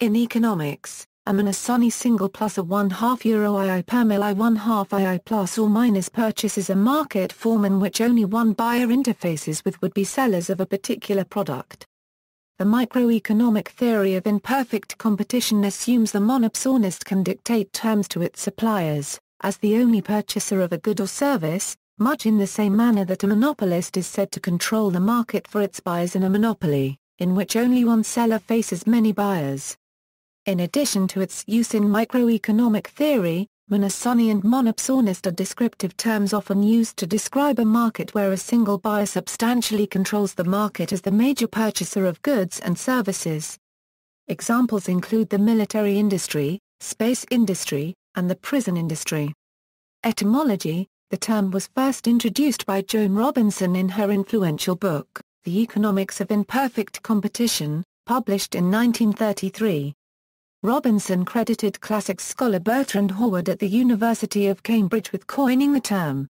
In economics, a Monopsony single plus a 1/2 euro II per mil I 1/2 II plus or minus purchase is a market form in which only one buyer interfaces with would-be sellers of a particular product. The microeconomic theory of imperfect competition assumes the monopsonist can dictate terms to its suppliers, as the only purchaser of a good or service, much in the same manner that a monopolist is said to control the market for its buyers in a monopoly, in which only one seller faces many buyers. In addition to its use in microeconomic theory, monopsony and monopsonist are descriptive terms often used to describe a market where a single buyer substantially controls the market as the major purchaser of goods and services. Examples include the military industry, space industry, and the prison industry. Etymology: the term was first introduced by Joan Robinson in her influential book, The Economics of Imperfect Competition, published in 1933. Robinson credited classics scholar Bertrand Howard at the University of Cambridge with coining the term.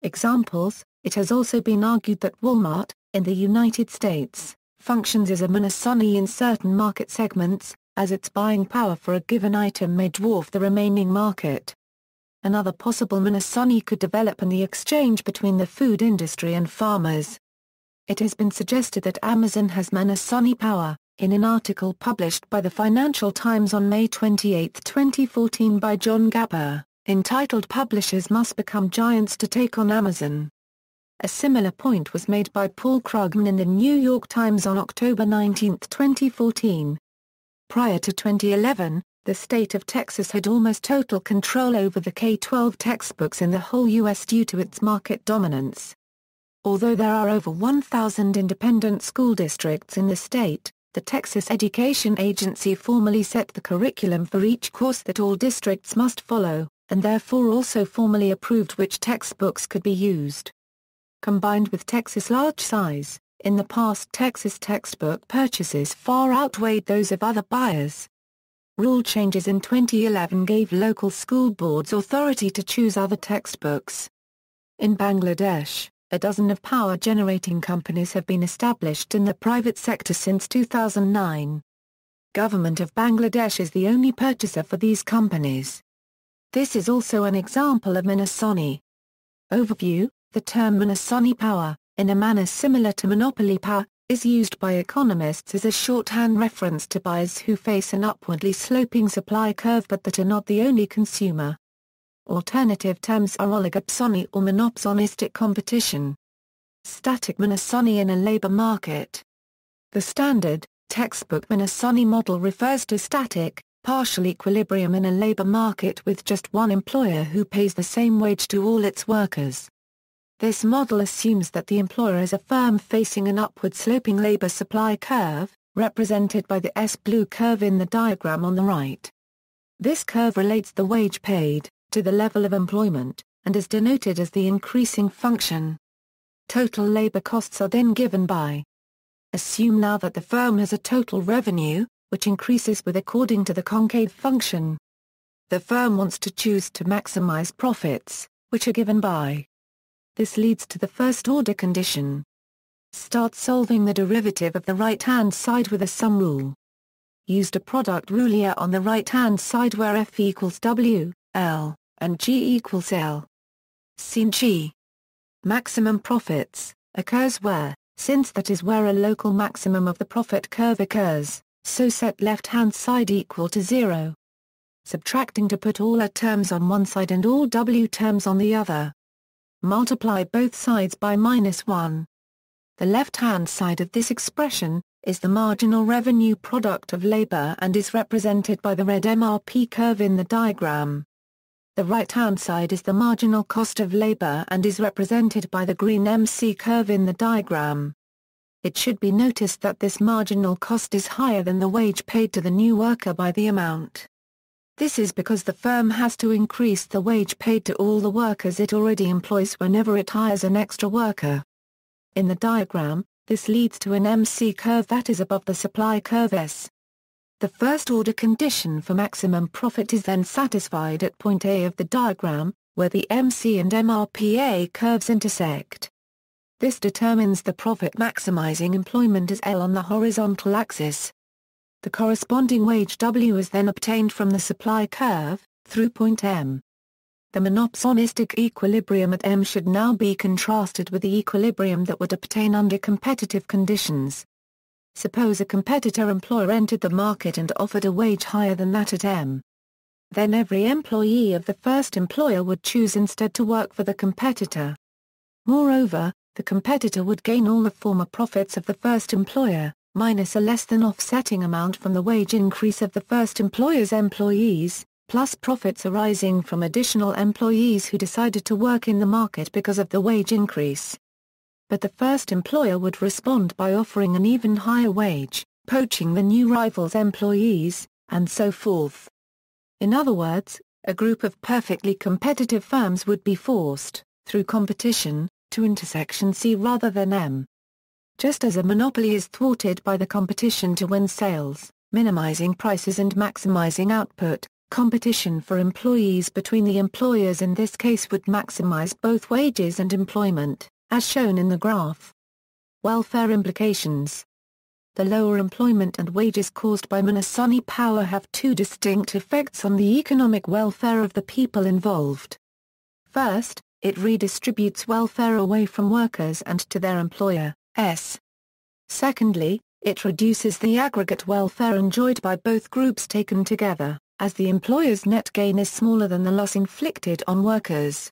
Examples: it has also been argued that Walmart, in the United States, functions as a monopsony in certain market segments, as its buying power for a given item may dwarf the remaining market. Another possible monopsony could develop in the exchange between the food industry and farmers. It has been suggested that Amazon has monopsony power. In an article published by the Financial Times on May 28, 2014 by John Gapper, entitled "Publishers Must Become Giants to Take on Amazon." A similar point was made by Paul Krugman in the New York Times on October 19, 2014. Prior to 2011, the state of Texas had almost total control over the K-12 textbooks in the whole U.S. due to its market dominance. Although there are over 1,000 independent school districts in the state, the Texas Education Agency formally set the curriculum for each course that all districts must follow, and therefore also formally approved which textbooks could be used. Combined with Texas' large size, in the past Texas textbook purchases far outweighed those of other buyers. Rule changes in 2011 gave local school boards authority to choose other textbooks. In Bangladesh, a dozen of power-generating companies have been established in the private sector since 2009. Government of Bangladesh is the only purchaser for these companies. This is also an example of monopsony. Overview: the term monopsony power, in a manner similar to monopoly power, is used by economists as a shorthand reference to buyers who face an upwardly sloping supply curve but that are not the only consumer. Alternative terms are oligopsony or monopsonistic competition. Static monopsony in a labor market. The standard, textbook monopsony model refers to static, partial equilibrium in a labor market with just one employer who pays the same wage to all its workers. This model assumes that the employer is a firm facing an upward-sloping labor supply curve, represented by the S-blue curve in the diagram on the right. This curve relates the wage paid to the level of employment, and is denoted as the increasing function. Total labor costs are then given by. Assume now that the firm has a total revenue, which increases with according to the concave function. The firm wants to choose to maximize profits, which are given by. This leads to the first-order condition. Start solving the derivative of the right-hand side with a sum rule. Used a product rule here on the right-hand side where F equals W, L, and G equals L. Sin G. Maximum profits occurs where, since that is where a local maximum of the profit curve occurs, so set left-hand side equal to 0. Subtracting to put all R terms on one side and all W terms on the other. Multiply both sides by -1. The left-hand side of this expression is the marginal revenue product of labor and is represented by the red MRP curve in the diagram. The right-hand side is the marginal cost of labor and is represented by the green MC curve in the diagram. It should be noticed that this marginal cost is higher than the wage paid to the new worker by the amount. This is because the firm has to increase the wage paid to all the workers it already employs whenever it hires an extra worker. In the diagram, this leads to an MC curve that is above the supply curve S. The first-order condition for maximum profit is then satisfied at point A of the diagram, where the MC and MRPA curves intersect. This determines the profit maximizing employment as L on the horizontal axis. The corresponding wage W is then obtained from the supply curve, through point M. The monopsonistic equilibrium at M should now be contrasted with the equilibrium that would obtain under competitive conditions. Suppose a competitor employer entered the market and offered a wage higher than that at M. Then every employee of the first employer would choose instead to work for the competitor. Moreover, the competitor would gain all the former profits of the first employer, minus a less than offsetting amount from the wage increase of the first employer's employees, plus profits arising from additional employees who decided to work in the market because of the wage increase. But the first employer would respond by offering an even higher wage, poaching the new rival's employees, and so forth. In other words, a group of perfectly competitive firms would be forced, through competition, to intersection C rather than M. Just as a monopoly is thwarted by the competition to win sales, minimizing prices and maximizing output, competition for employees between the employers in this case would maximize both wages and employment, as shown in the graph. Welfare implications. The lower employment and wages caused by monopsony power have two distinct effects on the economic welfare of the people involved. First, it redistributes welfare away from workers and to their employer, S. Secondly, it reduces the aggregate welfare enjoyed by both groups taken together, as the employer's net gain is smaller than the loss inflicted on workers.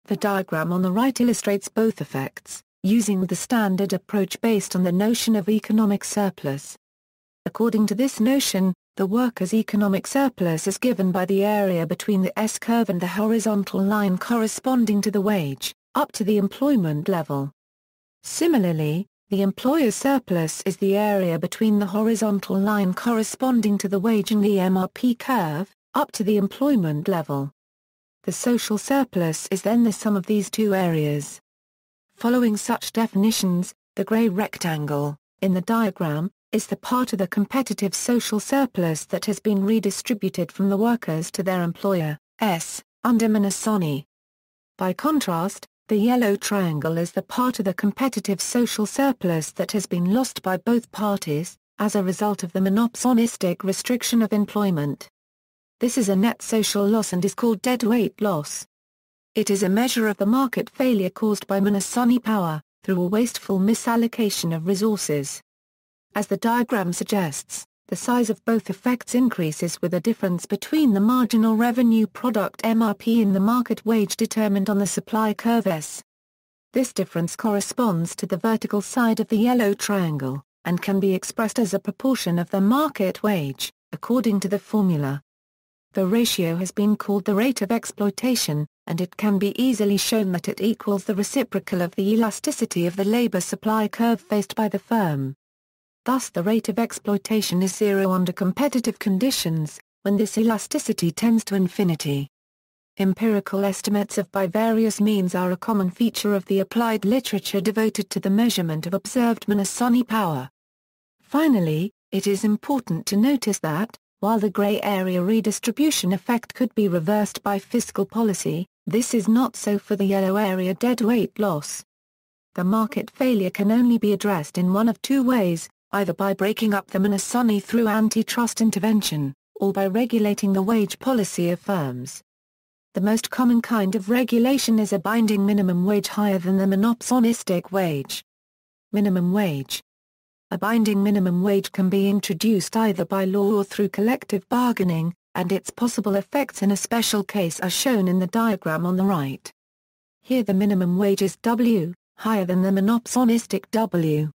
The diagram on the right illustrates both effects, using the standard approach based on the notion of economic surplus. According to this notion, the worker's economic surplus is given by the area between the S-curve and the horizontal line corresponding to the wage, up to the employment level. Similarly, the employer's surplus is the area between the horizontal line corresponding to the wage and the MRP curve, up to the employment level. The social surplus is then the sum of these two areas. Following such definitions, the gray rectangle, in the diagram, is the part of the competitive social surplus that has been redistributed from the workers to their employer, S, under monopsony. By contrast, the yellow triangle is the part of the competitive social surplus that has been lost by both parties, as a result of the monopsonistic restriction of employment. This is a net social loss and is called deadweight loss. It is a measure of the market failure caused by monopsony power, through a wasteful misallocation of resources. As the diagram suggests, the size of both effects increases with a difference between the marginal revenue product MRP and the market wage determined on the supply curve S. This difference corresponds to the vertical side of the yellow triangle, and can be expressed as a proportion of the market wage, according to the formula. The ratio has been called the rate of exploitation, and it can be easily shown that it equals the reciprocal of the elasticity of the labor supply curve faced by the firm. Thus the rate of exploitation is zero under competitive conditions, when this elasticity tends to infinity. Empirical estimates of by various means are a common feature of the applied literature devoted to the measurement of observed monopsony power. Finally, it is important to notice that, while the gray area redistribution effect could be reversed by fiscal policy, this is not so for the yellow area deadweight loss. The market failure can only be addressed in one of two ways, either by breaking up the monopsony through antitrust intervention, or by regulating the wage policy of firms. The most common kind of regulation is a binding minimum wage higher than the monopsonistic wage. Minimum wage. A binding minimum wage can be introduced either by law or through collective bargaining, and its possible effects in a special case are shown in the diagram on the right. Here the minimum wage is W, higher than the monopsonistic W.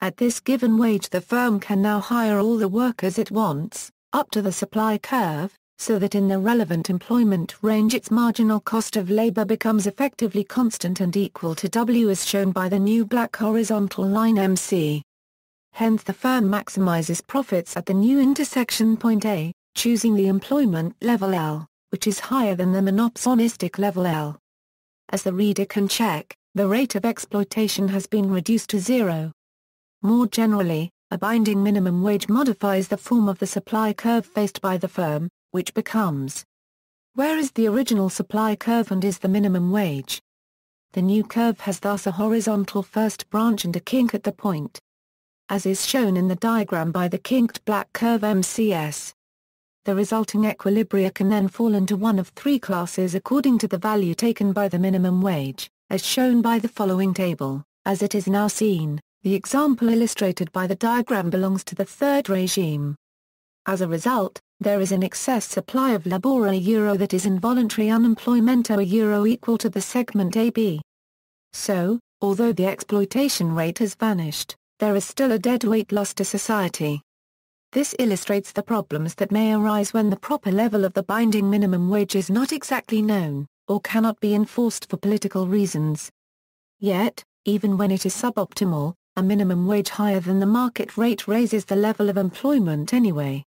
At this given wage the firm can now hire all the workers it wants, up to the supply curve, so that in the relevant employment range its marginal cost of labor becomes effectively constant and equal to W as shown by the new black horizontal line MC. Hence the firm maximizes profits at the new intersection point A, choosing the employment level L, which is higher than the monopsonistic level L. As the reader can check, the rate of exploitation has been reduced to zero. More generally, a binding minimum wage modifies the form of the supply curve faced by the firm, which becomes: where is the original supply curve and is the minimum wage? The new curve has thus a horizontal first branch and a kink at the point. as is shown in the diagram by the kinked black curve MCS. The resulting equilibria can then fall into one of three classes according to the value taken by the minimum wage, as shown by the following table. As it is now seen, the example illustrated by the diagram belongs to the third regime. As a result, there is an excess supply of labor euro that is involuntary unemployment euro equal to the segment AB. So, although the exploitation rate has vanished, there is still a deadweight loss to society. This illustrates the problems that may arise when the proper level of the binding minimum wage is not exactly known, or cannot be enforced for political reasons. Yet, even when it is suboptimal, a minimum wage higher than the market rate raises the level of employment anyway.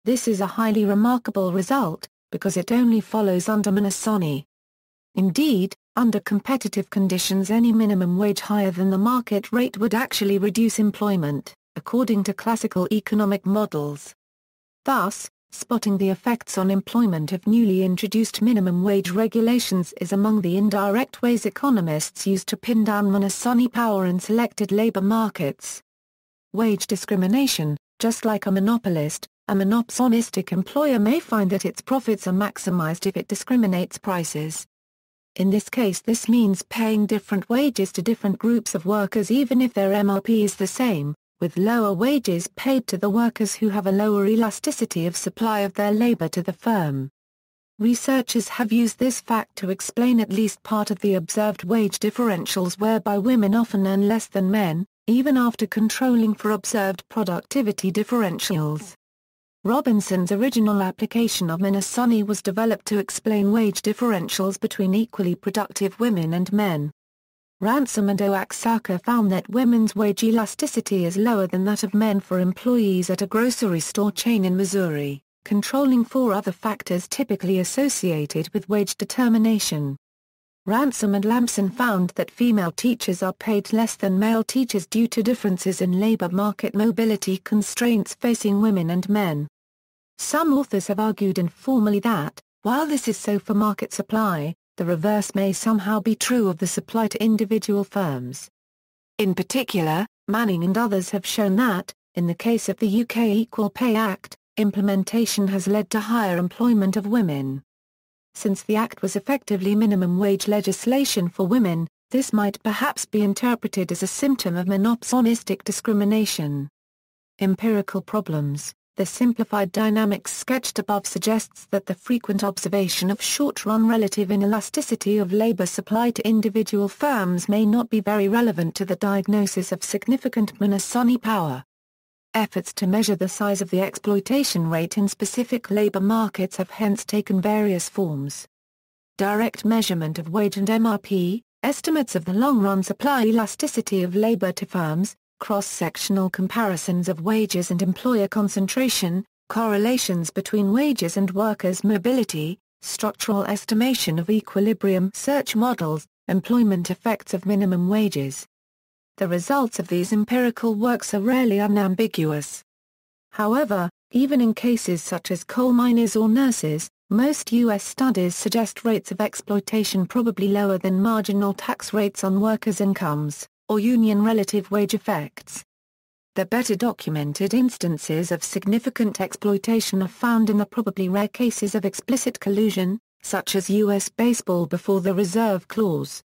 This is a highly remarkable result, because it only follows under monopsony. Indeed, under competitive conditions any minimum wage higher than the market rate would actually reduce employment, according to classical economic models. Thus, spotting the effects on employment of newly introduced minimum wage regulations is among the indirect ways economists use to pin down monopsony power in selected labor markets. Wage discrimination, just like a monopolist, a monopsonistic employer may find that its profits are maximized if it discriminates prices. In this case this means paying different wages to different groups of workers even if their MRP is the same, with lower wages paid to the workers who have a lower elasticity of supply of their labor to the firm. Researchers have used this fact to explain at least part of the observed wage differentials whereby women often earn less than men, even after controlling for observed productivity differentials. Robinson's original application of monopsony was developed to explain wage differentials between equally productive women and men. Ransom and Oaxaca found that women's wage elasticity is lower than that of men for employees at a grocery store chain in Missouri, controlling for other factors typically associated with wage determination. Ransom and Lampson found that female teachers are paid less than male teachers due to differences in labor market mobility constraints facing women and men. Some authors have argued informally that, while this is so for market supply, the reverse may somehow be true of the supply to individual firms. In particular, Manning and others have shown that, in the case of the UK Equal Pay Act, implementation has led to higher employment of women. Since the Act was effectively minimum wage legislation for women, this might perhaps be interpreted as a symptom of monopsonistic discrimination. Empirical problems. The simplified dynamics sketched above suggests that the frequent observation of short-run relative inelasticity of labor supply to individual firms may not be very relevant to the diagnosis of significant monopsony power. Efforts to measure the size of the exploitation rate in specific labor markets have hence taken various forms. Direct measurement of wage and MRP, estimates of the long-run supply elasticity of labor to firms, cross-sectional comparisons of wages and employer concentration, correlations between wages and workers' mobility, structural estimation of equilibrium search models, employment effects of minimum wages. The results of these empirical works are rarely unambiguous. However, even in cases such as coal miners or nurses, most U.S. studies suggest rates of exploitation probably lower than marginal tax rates on workers' incomes, or union relative wage effects. The better documented instances of significant exploitation are found in the probably rare cases of explicit collusion, such as U.S. baseball before the reserve clause.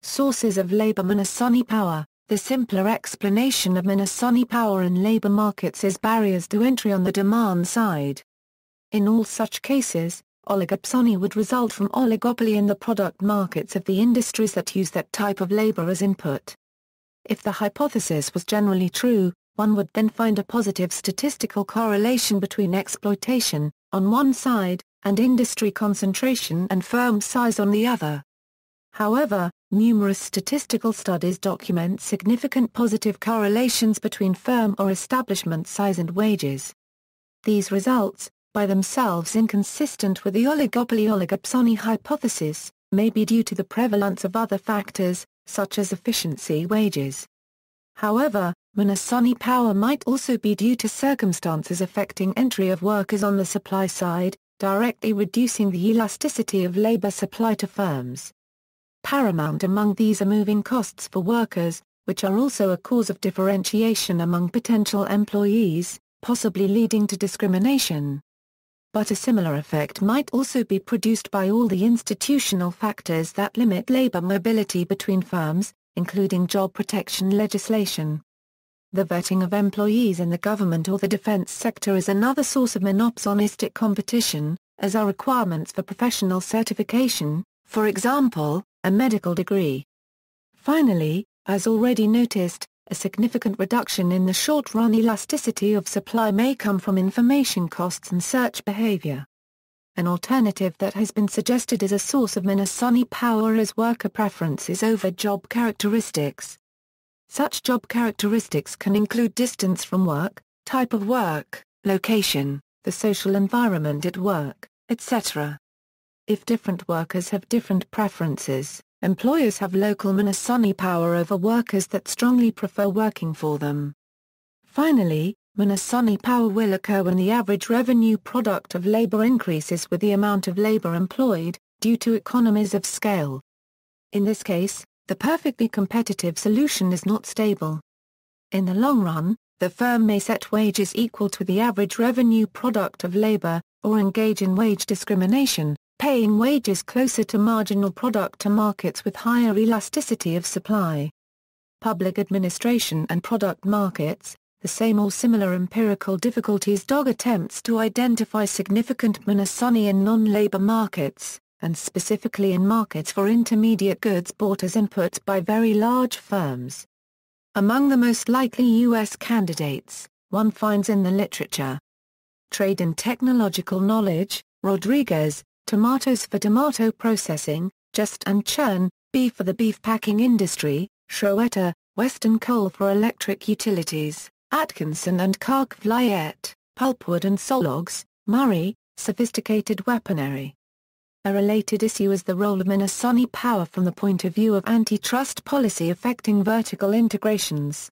Sources of labor monopsony power. The simpler explanation of monopsony power in labor markets is barriers to entry on the demand side. In all such cases, oligopsony would result from oligopoly in the product markets of the industries that use that type of labor as input. If the hypothesis was generally true, one would then find a positive statistical correlation between exploitation, on one side, and industry concentration and firm size on the other. However, numerous statistical studies document significant positive correlations between firm or establishment size and wages. These results, by themselves inconsistent with the oligopoly-oligopsony hypothesis, may be due to the prevalence of other factors, such as efficiency wages. However, monopsony power might also be due to circumstances affecting entry of workers on the supply side, directly reducing the elasticity of labor supply to firms. Paramount among these are moving costs for workers, which are also a cause of differentiation among potential employees, possibly leading to discrimination. But a similar effect might also be produced by all the institutional factors that limit labor mobility between firms, including job protection legislation. The vetting of employees in the government or the defense sector is another source of monopsonistic competition, as are requirements for professional certification, for example, a medical degree. Finally, as already noticed, a significant reduction in the short-run elasticity of supply may come from information costs and search behavior. An alternative that has been suggested as a source of monopsony power is worker preferences over job characteristics. Such job characteristics can include distance from work, type of work, location, the social environment at work, etc. If different workers have different preferences, employers have local monopsony power over workers that strongly prefer working for them. Finally, monopsony power will occur when the average revenue product of labor increases with the amount of labor employed, due to economies of scale. In this case, the perfectly competitive solution is not stable. In the long run, the firm may set wages equal to the average revenue product of labor, or engage in wage discrimination, paying wages closer to marginal product to markets with higher elasticity of supply. Public administration and product markets, the same or similar empirical difficulties dog attempts to identify significant monopsony in non-labor markets, and specifically in markets for intermediate goods bought as inputs by very large firms. Among the most likely U.S. candidates, one finds in the literature. Trade and Technological Knowledge, Rodriguez, Tomatoes for Tomato Processing, Just and Churn, Beef for the Beef Packing Industry, Schroeter, Western Coal for Electric Utilities, Atkinson and Clark-Vliet, Pulpwood and Sologs, Murray, Sophisticated Weaponry. A related issue is the role of monopsony power from the point of view of antitrust policy affecting vertical integrations.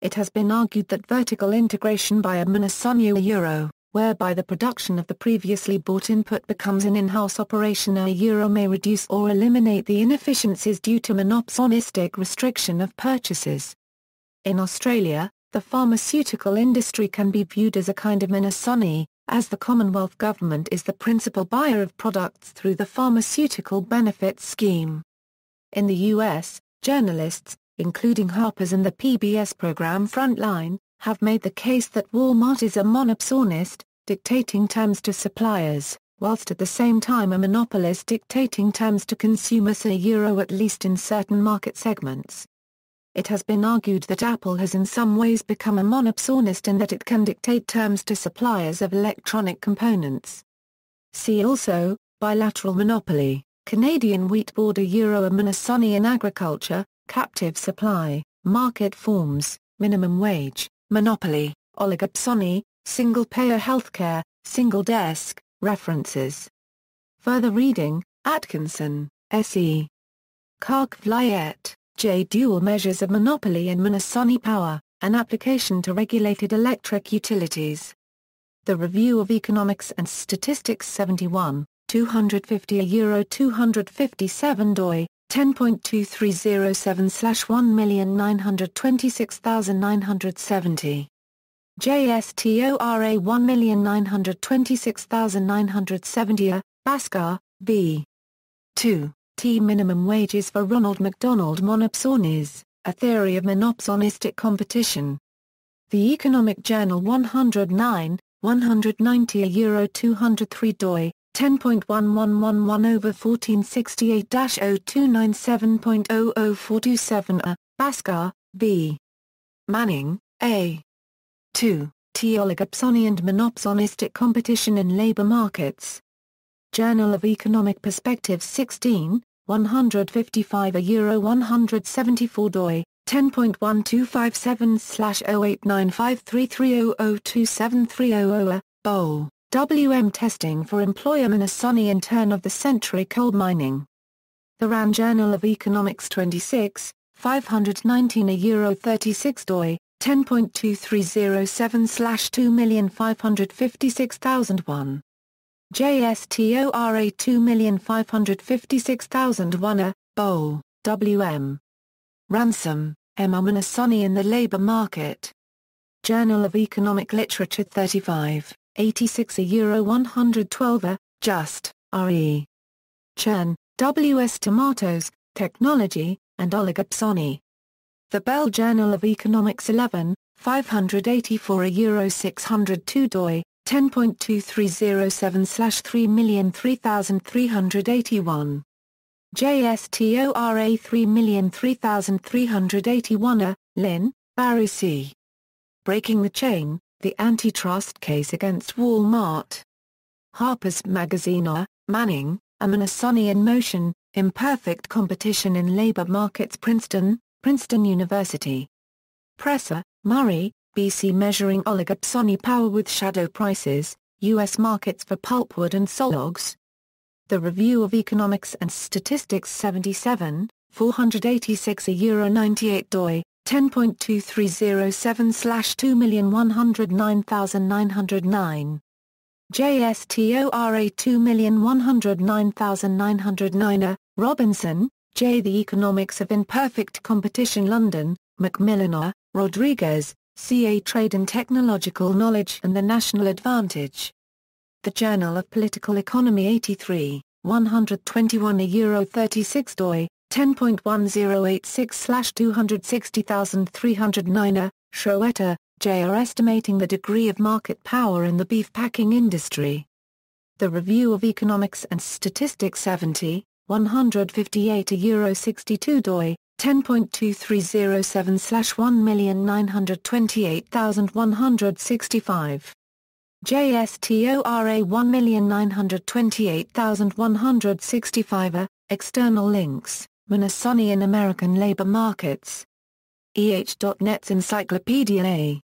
It has been argued that vertical integration by a monopsony whereby the production of the previously bought input becomes an in-house operation may reduce or eliminate the inefficiencies due to monopsonistic restriction of purchases. In Australia, the pharmaceutical industry can be viewed as a kind of monopsony, as the Commonwealth Government is the principal buyer of products through the Pharmaceutical Benefits Scheme. In the U.S., journalists, including Harper's and the PBS program Frontline, have made the case that Walmart is a monopsonist, dictating terms to suppliers, whilst at the same time a monopolist dictating terms to consumers at least in certain market segments. It has been argued that Apple has in some ways become a monopsonist in that it can dictate terms to suppliers of electronic components. See also, bilateral monopoly, Canadian wheat board a monopsony in agriculture, captive supply, market forms, minimum wage, monopoly, oligopsony, single-payer healthcare, single desk, references. Further reading, Atkinson, S.E. Clark-Vliet, J. Dual Measures of Monopoly and Monopsony Power, An Application to Regulated Electric Utilities. The Review of Economics and Statistics 71, 250 257 doi, 10.2307/1926970. JSTORA 1926970, Bhaskar, B. 2. T. Minimum Wages for Ronald MacDonald Monopsonies, A Theory of Monopsonistic Competition. The Economic Journal 109, 190 203 doi, 10.1111/1468-0297.00427 Bhaskar, B. Manning, A. 2. T. Oligopsony and Monopsonistic Competition in Labor Markets. Journal of Economic Perspectives 16, 155 174 doi, 10.1257/089533002730 Bowl, W.M. Testing for Employer Monopsony in Turn of the Century Coal Mining. The RAND Journal of Economics 26, 519 36 doi, 10.2307/2556001. JSTORA 2556001 Bowl, W.M. Ransom, Monopsony in the Labour Market. Journal of Economic Literature 35, 86 Euro 112 Just, R.E. Churn, W.S. Tomatoes, Technology, and Oligopsony. The Bell Journal of Economics 11, 584 Euro 602 doi, 10.2307/3003381. JSTORA 3003381 Lynn, Barry C. Breaking the Chain, The Antitrust Case Against Walmart. Harper's Magazine. Manning, Monopsony in Motion, Imperfect Competition in Labor Markets. Princeton, Princeton University. Presser, Murray, B.C. Measuring Oligopsony Power with Shadow Prices, U.S. Markets for Pulpwood and Sawlogs. The Review of Economics and Statistics 77, 486 Euro 98 doi, 10.2307/2,109,909. JSTORA 2,109,909. Robinson, J. The Economics of Imperfect Competition. London, Macmillan, Rodriguez, C.A. Trade and Technological Knowledge and the National Advantage. The Journal of Political Economy 83, 121 Euro 36 doi, 10.1086/260,309. Schroeter, J. are estimating the degree of market power in the beef packing industry. The Review of Economics and Statistics 70, 158 Euro 62 doi, 10.2307/1,928,165. JSTORA 1,928,165. External links, Monopsony in American Labor Markets. EH.net's Encyclopedia A.